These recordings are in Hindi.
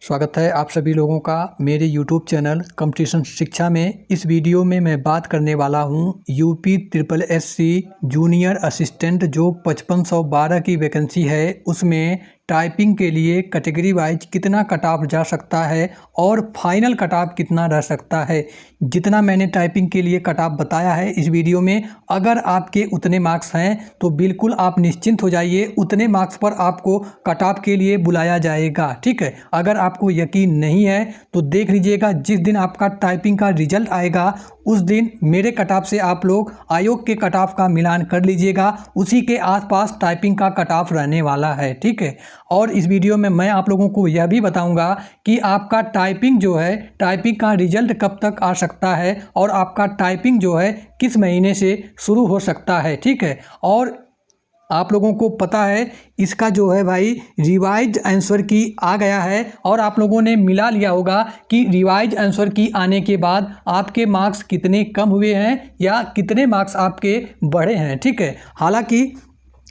स्वागत है आप सभी लोगों का मेरे यूट्यूब चैनल कंपटीशन शिक्षा में। इस वीडियो में मैं बात करने वाला हूं UP triple SC junior assistant जो 5512 की वैकेंसी है उसमें टाइपिंग के लिए कैटेगरी वाइज कितना कट ऑफ जा सकता है और फाइनल कट ऑफ कितना रह सकता है। जितना मैंने टाइपिंग के लिए कट ऑफ बताया है इस वीडियो में, अगर आपके उतने मार्क्स हैं तो बिल्कुल आप निश्चिंत हो जाइए, उतने मार्क्स पर आपको कट ऑफ के लिए बुलाया जाएगा। ठीक है, अगर आपको यकीन नहीं है तो देख लीजिएगा, जिस दिन आपका टाइपिंग का रिजल्ट आएगा उस दिन मेरे कट ऑफ से आप लोग आयोग के कट ऑफ का मिलान कर लीजिएगा, उसी के आसपास टाइपिंग का कट ऑफ रहने वाला है। ठीक है, और इस वीडियो में मैं आप लोगों को यह भी बताऊंगा कि आपका टाइपिंग जो है, टाइपिंग का रिजल्ट कब तक आ सकता है और आपका टाइपिंग जो है किस महीने से शुरू हो सकता है। ठीक है, और आप लोगों को पता है इसका जो है भाई रिवाइज आंसर की आ गया है और आप लोगों ने मिला लिया होगा कि रिवाइज आंसर की आने के बाद आपके मार्क्स कितने कम हुए हैं या कितने मार्क्स आपके बढ़े हैं। ठीक है, हालांकि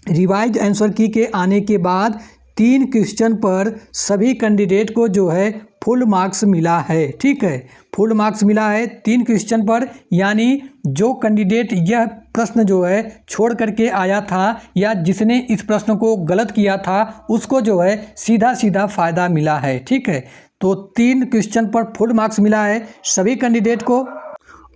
रिवाइज आंसर की के आने के बाद 3 क्वेश्चन पर सभी कैंडिडेट को जो है फुल मार्क्स मिला है। ठीक है, फुल मार्क्स मिला है 3 क्वेश्चन पर, यानी जो कैंडिडेट यह प्रश्न जो है छोड़ करके आया था या जिसने इस प्रश्न को गलत किया था उसको जो है सीधा सीधा फ़ायदा मिला है। ठीक है, तो 3 क्वेश्चन पर फुल मार्क्स मिला है सभी कैंडिडेट को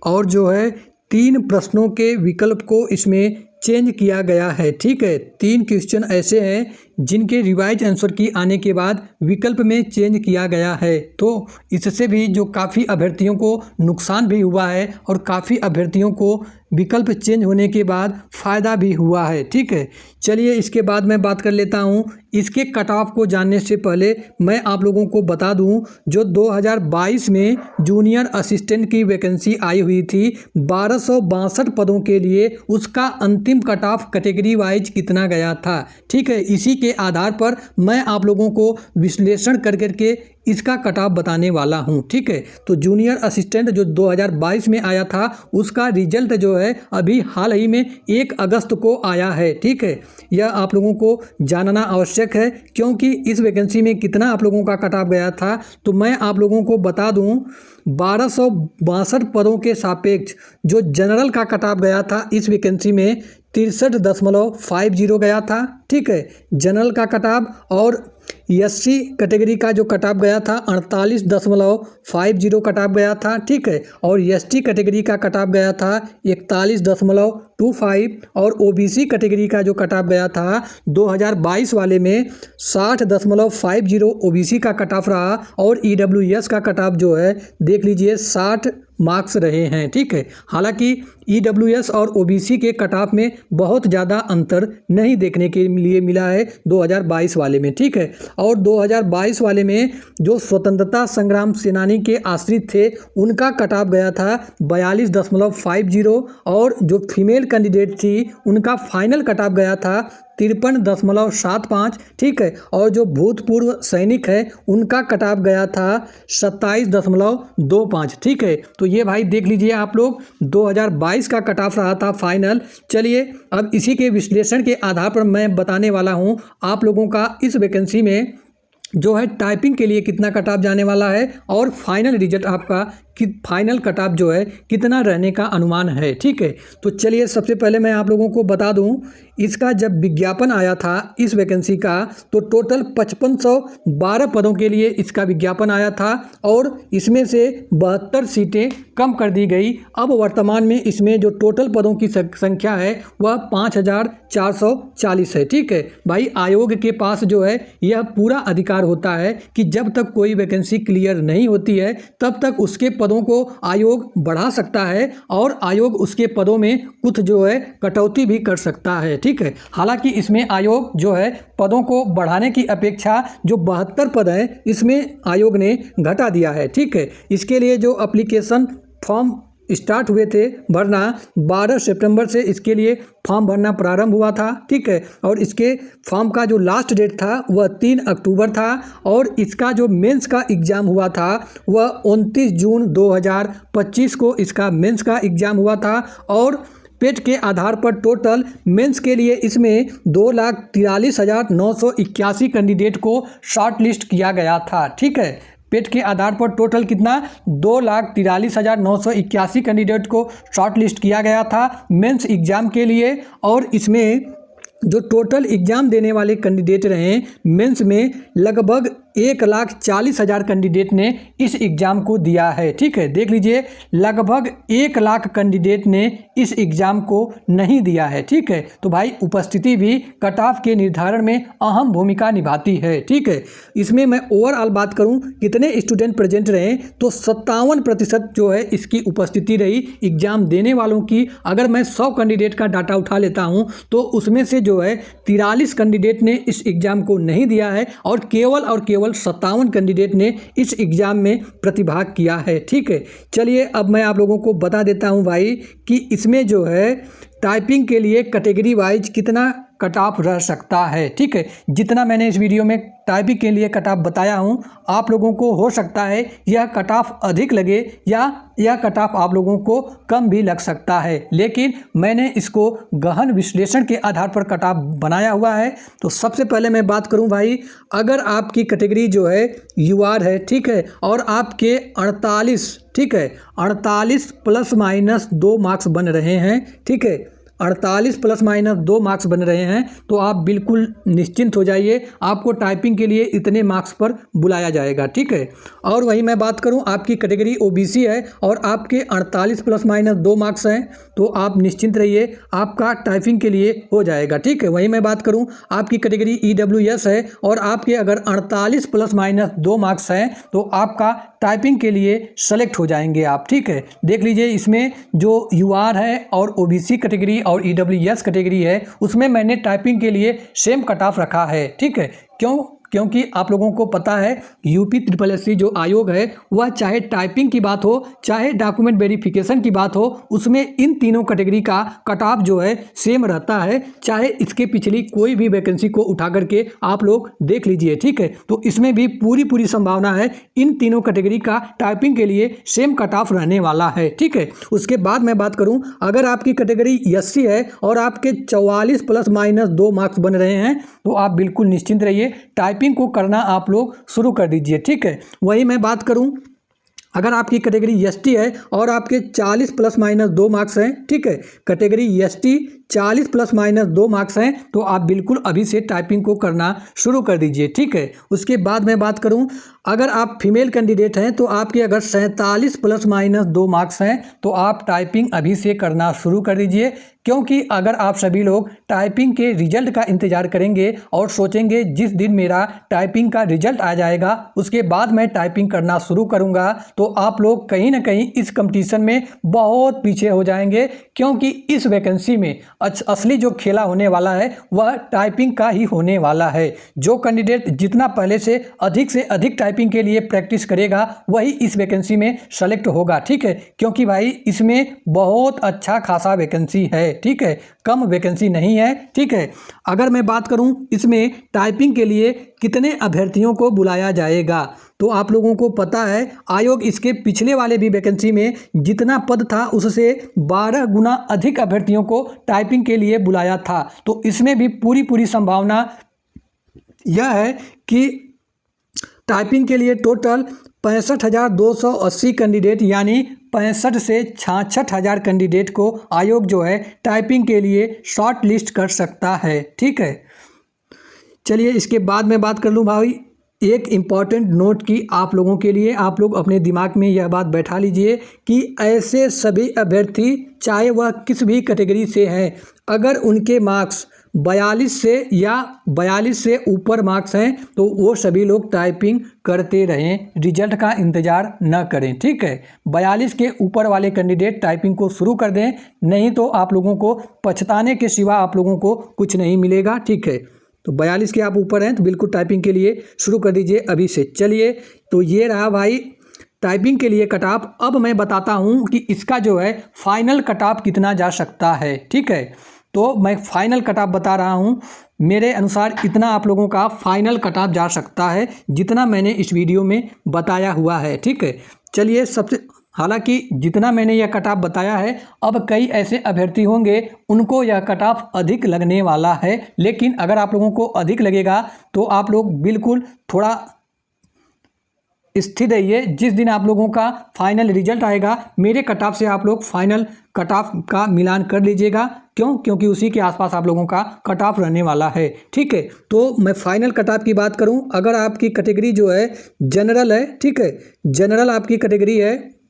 और जो है 3 प्रश्नों के विकल्प को इसमें चेंज किया गया है। ठीक है, 3 क्वेश्चन ऐसे हैं जिनके रिवाइज आंसर की आने के बाद विकल्प में चेंज किया गया है, तो इससे भी जो काफ़ी अभ्यर्थियों को नुकसान भी हुआ है और काफ़ी अभ्यर्थियों को विकल्प चेंज होने के बाद फ़ायदा भी हुआ है। ठीक है, चलिए इसके बाद मैं बात कर लेता हूँ। इसके कट ऑफ को जानने से पहले मैं आप लोगों को बता दूँ, जो 2022 में जूनियर असिस्टेंट की वैकेंसी आई हुई थी 1262 पदों के लिए, उसका अंतिम कट ऑफ कैटेगरी वाइज कितना गया था। ठीक है, इसी के आधार पर मैं आप लोगों को विश्लेषण कर करके इसका कट ऑफ बताने वाला हूं। ठीक है, तो जूनियर असिस्टेंट जो 2022 में आया था उसका रिजल्ट जो है अभी हाल ही में 1 अगस्त को आया है। ठीक है, यह आप लोगों को जानना आवश्यक है क्योंकि इस वैकेंसी में कितना आप लोगों का कट ऑफ गया था तो मैं आप लोगों को बता दूं, 1262 पदों के सापेक्ष जो जनरल का कट ऑफ गया था इस वैकेंसी में 63.50 गया था। ठीक है, जनरल का कट ऑफ, और एससी कैटेगरी का जो कट ऑफ गया था 48.50 कट ऑफ गया था। ठीक है, और एसटी कैटेगरी का कट ऑफ गया था 41.25 और ओबीसी कैटेगरी का जो कट ऑफ गया था 2022 वाले में 60.50 ओबीसी का कट ऑफ रहा और ईडब्ल्यूएस का कट ऑफ जो है देख लीजिए 60 मार्क्स रहे हैं। ठीक है, हालांकि ईडब्ल्यूएस और ओबीसी के कट ऑफ में बहुत ज़्यादा अंतर नहीं देखने के लिए मिला है 2022 वाले में। ठीक है, और 2022 वाले में जो स्वतंत्रता संग्राम सेनानी के आश्रित थे उनका कट ऑफ गया था 42.50 और जो फीमेल कैंडिडेट थी उनका फाइनल कट ऑफ गया था 53.75। ठीक है, और जो भूतपूर्व सैनिक है उनका कट ऑफ गया था 27.25। ठीक है, तो ये भाई देख लीजिए आप लोग 2022 का कट ऑफ रहा था फाइनल। चलिए अब इसी के विश्लेषण के आधार पर मैं बताने वाला हूँ आप लोगों का इस वैकेंसी में जो है टाइपिंग के लिए कितना कट ऑफ जाने वाला है और फाइनल रिजल्ट आपका कि फाइनल कट ऑफ जो है कितना रहने का अनुमान है। ठीक है, तो चलिए सबसे पहले मैं आप लोगों को बता दूं, इसका जब विज्ञापन आया था इस वैकेंसी का तो टोटल 5512 पदों के लिए इसका विज्ञापन आया था और इसमें से 72 सीटें कम कर दी गई। अब वर्तमान में इसमें जो टोटल पदों की संख्या है वह 5440 है। ठीक है भाई, आयोग के पास जो है यह पूरा अधिकार होता है कि जब तक कोई वैकेंसी क्लियर नहीं होती है तब तक उसके पदों को आयोग बढ़ा सकता है और आयोग उसके पदों में कुछ जो है कटौती भी कर सकता है। ठीक है, हालांकि इसमें आयोग जो है पदों को बढ़ाने की अपेक्षा जो 72 पद हैं इसमें आयोग ने घटा दिया है। ठीक है, इसके लिए जो एप्लीकेशन फॉर्म स्टार्ट हुए थे भरना 12 सितंबर से इसके लिए फॉर्म भरना प्रारंभ हुआ था। ठीक है, और इसके फॉर्म का जो लास्ट डेट था वह 3 अक्टूबर था और इसका जो मेंस का एग्ज़ाम हुआ था वह 29 जून 2025 को इसका मेंस का एग्ज़ाम हुआ था और पेट के आधार पर टोटल मेंस के लिए इसमें 2,43,981 कैंडिडेट को शॉर्ट लिस्ट किया गया था। ठीक है, पेट के आधार पर टोटल कितना 2,43,981 कैंडिडेट को शॉर्ट लिस्ट किया गया था मेंस एग्जाम के लिए। और इसमें जो टोटल एग्ज़ाम देने वाले कैंडिडेट रहे मेंस में लगभग 1,40,000 कैंडिडेट ने इस एग्ज़ाम को दिया है। ठीक है, देख लीजिए लगभग 1 लाख कैंडिडेट ने इस एग्ज़ाम को नहीं दिया है। ठीक है, तो भाई उपस्थिति भी कट ऑफ के निर्धारण में अहम भूमिका निभाती है। ठीक है, इसमें मैं ओवरऑल बात करूं कितने स्टूडेंट प्रेजेंट रहे तो 57% जो है इसकी उपस्थिति रही एग्ज़ाम देने वालों की। अगर मैं 100 कैंडिडेट का डाटा उठा लेता हूं तो उसमें से जो है 43 कैंडिडेट ने इस एग्ज़ाम को नहीं दिया है और केवल 57 कैंडिडेट ने इस एग्ज़ाम में प्रतिभाग किया है। ठीक है, चलिए अब मैं आप लोगों को बता देता हूं भाई कि इसमें जो है टाइपिंग के लिए कैटेगरी वाइज कितना कट ऑफ रह सकता है। ठीक है, जितना मैंने इस वीडियो में टाइपिंग के लिए कट ऑफ बताया हूं आप लोगों को हो सकता है यह कट ऑफ अधिक लगे या यह कट ऑफ आप लोगों को कम भी लग सकता है, लेकिन मैंने इसको गहन विश्लेषण के आधार पर कट ऑफ बनाया हुआ है। तो सबसे पहले मैं बात करूं भाई, अगर आपकी कैटेगरी जो है यूआर है, ठीक है, और आपके 48 ठीक है 48 प्लस माइनस 2 मार्क्स बन रहे हैं। ठीक है, 48 प्लस माइनस 2 मार्क्स बन रहे हैं तो आप बिल्कुल निश्चिंत हो जाइए, आपको टाइपिंग के लिए इतने मार्क्स पर बुलाया जाएगा। ठीक है, और वहीं मैं बात करूं आपकी कैटेगरी ओबीसी है और आपके 48 प्लस माइनस 2 मार्क्स हैं तो आप निश्चिंत रहिए आपका टाइपिंग के लिए हो जाएगा। ठीक है, वहीं मैं बात करूं आपकी कैटेगरी ईडब्ल्यूएस है और आपके अगर 48 प्लस माइनस 2 मार्क्स हैं तो आपका टाइपिंग के लिए सेलेक्ट हो जाएंगे आप। ठीक है, देख लीजिए इसमें जो यूआर है और ओबीसी कैटेगरी और ईडब्ल्यूएस कैटेगरी है उसमें मैंने टाइपिंग के लिए सेम कट ऑफ रखा है। ठीक है, क्योंकि आप लोगों को पता है यूपी SSSC जो आयोग है वह चाहे टाइपिंग की बात हो चाहे डॉक्यूमेंट वेरिफिकेशन की बात हो उसमें इन तीनों कैटेगरी का कट ऑफ जो है सेम रहता है, चाहे इसके पिछली कोई भी वैकेंसी को उठा करके आप लोग देख लीजिए। ठीक है, तो इसमें भी पूरी संभावना है इन तीनों कैटेगरी का टाइपिंग के लिए सेम कट ऑफ रहने वाला है। ठीक है, उसके बाद मैं बात करूं अगर आपकी कैटेगरी SC है और आपके 44 प्लस माइनस 2 मार्क्स बन रहे हैं तो आप बिल्कुल निश्चिंत रहिए टाइपिंग को करना आप लोग शुरू कर दीजिए। ठीक है, वही मैं बात करूं अगर आपकी कैटेगरी ST है और आपके 40 प्लस माइनस 2 मार्क्स हैं, ठीक है, category ST 40 plus minus 2 marks हैं तो आप बिल्कुल अभी से टाइपिंग को करना शुरू कर दीजिए। ठीक है, उसके बाद मैं बात करूं अगर आप फीमेल कैंडिडेट हैं तो आपके अगर 47 प्लस माइनस 2 मार्क्स हैं तो आप टाइपिंग अभी से करना शुरू कर दीजिए, क्योंकि अगर आप सभी लोग टाइपिंग के रिजल्ट का इंतज़ार करेंगे और सोचेंगे जिस दिन मेरा टाइपिंग का रिजल्ट आ जाएगा उसके बाद मैं टाइपिंग करना शुरू करूंगा तो आप लोग कहीं ना कहीं इस कंपटीशन में बहुत पीछे हो जाएंगे, क्योंकि इस वैकेंसी में असली जो खेला होने वाला है वह टाइपिंग का ही होने वाला है। जो कैंडिडेट जितना पहले से अधिक टाइपिंग के लिए प्रैक्टिस करेगा वही इस वैकेंसी में सेलेक्ट होगा। ठीक है, क्योंकि भाई इसमें बहुत अच्छा खासा वैकेंसी है। ठीक है, कम वैकेंसी नहीं है। ठीक है, अगर मैं बात करूं इसमें टाइपिंग के लिए कितने अभ्यर्थियों को बुलाया जाएगा तो आप लोगों को पता है आयोग इसके पिछले वाले भी वैकेंसी में जितना पद था उससे 12 गुना अधिक अभ्यर्थियों को टाइपिंग के लिए बुलाया था। तो इसमें भी पूरी संभावना यह है कि टाइपिंग के लिए टोटल 65,280 कैंडिडेट यानी 65 से 66,000 कैंडिडेट को आयोग जो है टाइपिंग के लिए शॉर्ट लिस्ट कर सकता है। ठीक है, चलिए इसके बाद मैं बात कर लूँ भाई एक इम्पॉर्टेंट नोट की आप लोगों के लिए, आप लोग अपने दिमाग में यह बात बैठा लीजिए कि ऐसे सभी अभ्यर्थी चाहे वह किस भी कैटेगरी से हैं अगर उनके मार्क्स 42 से ऊपर मार्क्स हैं तो वो सभी लोग टाइपिंग करते रहें, रिजल्ट का इंतज़ार न करें। ठीक है, 42 के ऊपर वाले कैंडिडेट टाइपिंग को शुरू कर दें, नहीं तो आप लोगों को पछताने के सिवा आप लोगों को कुछ नहीं मिलेगा। ठीक है, तो 42 के आप ऊपर हैं तो बिल्कुल टाइपिंग के लिए शुरू कर दीजिए अभी से। चलिए, तो ये रहा भाई टाइपिंग के लिए कट ऑफ। अब मैं बताता हूँ कि इसका जो है फाइनल कट ऑफ कितना जा सकता है। ठीक है, तो मैं फाइनल कट ऑफ बता रहा हूँ, मेरे अनुसार इतना आप लोगों का फाइनल कट ऑफ जा सकता है जितना मैंने इस वीडियो में बताया हुआ है। ठीक है, चलिए हालांकि जितना मैंने यह कट ऑफ बताया है, अब कई ऐसे अभ्यर्थी होंगे उनको यह कट ऑफ अधिक लगने वाला है, लेकिन अगर आप लोगों को अधिक लगेगा तो आप लोग बिल्कुल थोड़ा स्थिर रहिए। जिस दिन आप लोगों का फाइनल रिजल्ट आएगा, मेरे कट ऑफ से आप लोग फाइनल कट ऑफ का मिलान कर लीजिएगा। क्योंकि उसी के आसपास आप लोगों का कट ऑफ रहने वाला है, ठीक है। तो मैं फाइनल कट ऑफ की बात करूं, अगर आपकी कैटेगरी जो है जनरल है, ठीक है, जनरल आपकी कैटेगरी है,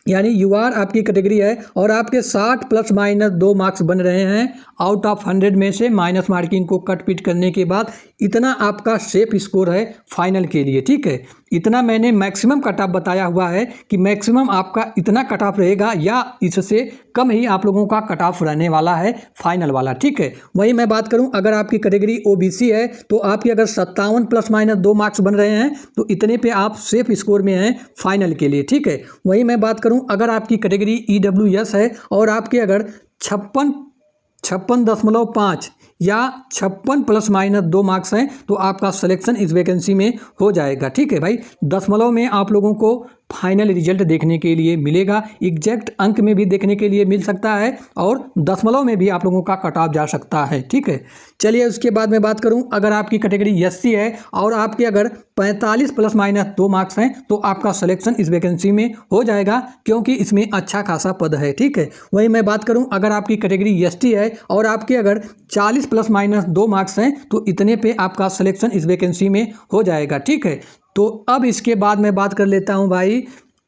यानी यूआर आपकी कैटेगरी है और आपके 60 प्लस माइनस 2 मार्क्स बन रहे हैं आउट ऑफ 100 में से माइनस मार्किंग को कट पीट करने के बाद, इतना आपका सेफ स्कोर है फाइनल के लिए, ठीक है। इतना मैंने मैक्सिमम कट ऑफ बताया हुआ है कि मैक्सिमम आपका इतना कट ऑफ रहेगा या इससे कम ही आप लोगों का कट ऑफ रहने वाला है फाइनल वाला, ठीक है। वहीं मैं बात करूं, अगर आपकी कैटेगरी ओबीसी है तो आपकी अगर 57 प्लस माइनस 2 मार्क्स बन रहे हैं तो इतने पे आप सेफ स्कोर में हैं फाइनल के लिए, ठीक है। वहीं मैं बात करूं, अगर आपकी कैटेगरी ईडब्ल्यूएस है और आपके अगर 56.5 या 56 प्लस माइनस 2 मार्क्स हैं तो आपका सिलेक्शन इस वैकेंसी में हो जाएगा, ठीक है भाई। दशमलव में आप लोगों को फाइनल रिजल्ट देखने के लिए मिलेगा, एग्जैक्ट अंक में भी देखने के लिए मिल सकता है और दशमलव में भी आप लोगों का कट ऑफ जा सकता है, ठीक है। चलिए उसके बाद मैं बात करूं, अगर आपकी कैटेगरी एससी है और आपके अगर 45 प्लस माइनस 2 मार्क्स हैं तो आपका सिलेक्शन इस वैकेंसी में हो जाएगा, क्योंकि इसमें अच्छा खासा पद है, ठीक है। वहीं मैं बात करूं, अगर आपकी कैटेगरी एसटी है और आपके अगर 40 प्लस माइनस 2 मार्क्स हैं तो इतने पे आपका सिलेक्शन इस वैकेंसी में हो जाएगा, ठीक है। तो अब इसके बाद मैं बात कर लेता हूं भाई,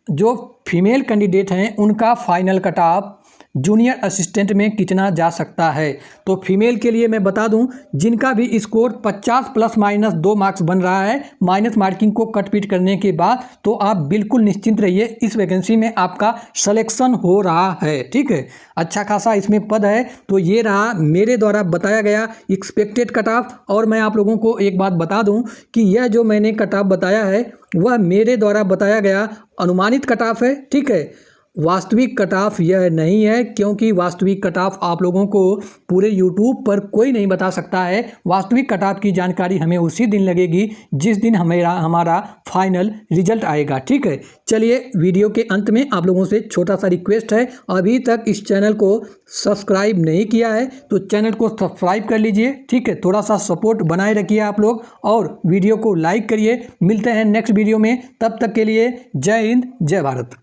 जो फीमेल कैंडिडेट हैं उनका final cut off junior assistant में कितना जा सकता है। तो फीमेल के लिए मैं बता दूं, जिनका भी स्कोर 50 प्लस माइनस 2 मार्क्स बन रहा है माइनस मार्किंग को कट पीट करने के बाद, तो आप बिल्कुल निश्चिंत रहिए, इस वैकेंसी में आपका सिलेक्शन हो रहा है, ठीक है। अच्छा खासा इसमें पद है। तो ये रहा मेरे द्वारा बताया गया एक्सपेक्टेड कट ऑफ। और मैं आप लोगों को एक बात बता दूं कि यह जो मैंने कट ऑफ बताया है वह मेरे द्वारा बताया गया अनुमानित कट ऑफ है, ठीक है। वास्तविक कट ऑफ यह नहीं है, क्योंकि वास्तविक कट ऑफ आप लोगों को पूरे यूट्यूब पर कोई नहीं बता सकता है। वास्तविक कट ऑफ की जानकारी हमें उसी दिन लगेगी जिस दिन हमारा फाइनल रिजल्ट आएगा, ठीक है। चलिए वीडियो के अंत में आप लोगों से छोटा सा रिक्वेस्ट है, अभी तक इस चैनल को सब्सक्राइब नहीं किया है तो चैनल को सब्सक्राइब कर लीजिए, ठीक है। थोड़ा सा सपोर्ट बनाए रखिए आप लोग और वीडियो को लाइक करिए। मिलते हैं नेक्स्ट वीडियो में, तब तक के लिए जय हिंद जय भारत।